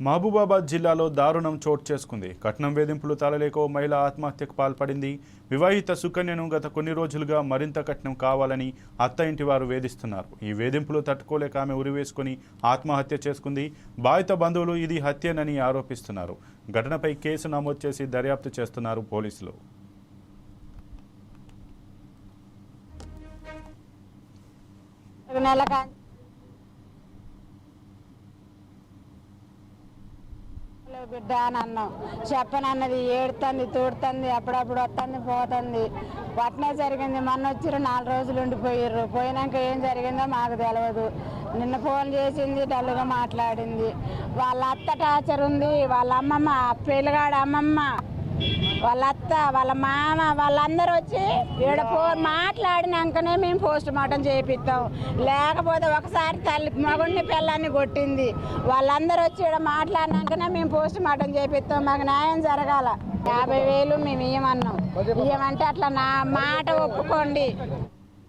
మహబూబాబాద్ జిల్లాలో దారుణం చోటు చేసుకుంది. కట్నం వేధింపులు తాళలేక ఓ మహిళ ఆత్మహత్యకు పాల్పడింది. వివాహిత సుకన్యను గత కొన్ని రోజులుగా మరింత కట్నం కావాలని అత్త ఇంటి వారు వేధిస్తున్నారు. ఈ వేధింపులు తట్టుకోలేక ఆమె ఉరివేసుకుని ఆత్మహత్య చేసుకుంది. బాధిత బంధువులు ఇది హత్యనని ఆరోపిస్తున్నారు. ఘటనపై కేసు నమోదు చేసి దర్యాప్తు చేస్తున్నారు పోలీసులు. బిడ్డ అని అన్నాం. చెప్పనన్నది ఏడుతుంది, తూడుతుంది, అప్పుడప్పుడు వస్తుంది, పోతుంది. పట్నే జరిగింది. మొన్న వచ్చిర్రు, 4 రోజులు ఉండిపోయారు. పోయినాక ఏం జరిగిందో మాకు తెలియదు. నిన్న ఫోన్ చేసింది, డల్లుగా మాట్లాడింది. వాళ్ళ అత్త టార్చర్ ఉంది, వాళ్ళ అమ్మమ్మ, పిల్లగాడు అమ్మమ్మ, వాళ్ళ అత్త, వాళ్ళ మామ, వాళ్ళందరూ వచ్చి ఈడ ఫోన్ మాట్లాడినాకనే మేము పోస్ట్ మార్టం చేయిస్తాం. లేకపోతే ఒకసారి తల్లి మగుడిని పిల్లాన్ని కొట్టింది. వాళ్ళందరూ వచ్చి ఈడ మాట్లాడినాకనే మేము పోస్ట్ మార్టం చేయిస్తాం. మాకు న్యాయం జరగాల. 50,000 మేము ఇయ్యమన్నాం. ఇయ్యమంటే అట్లా నా మాట ఒప్పుకోండి.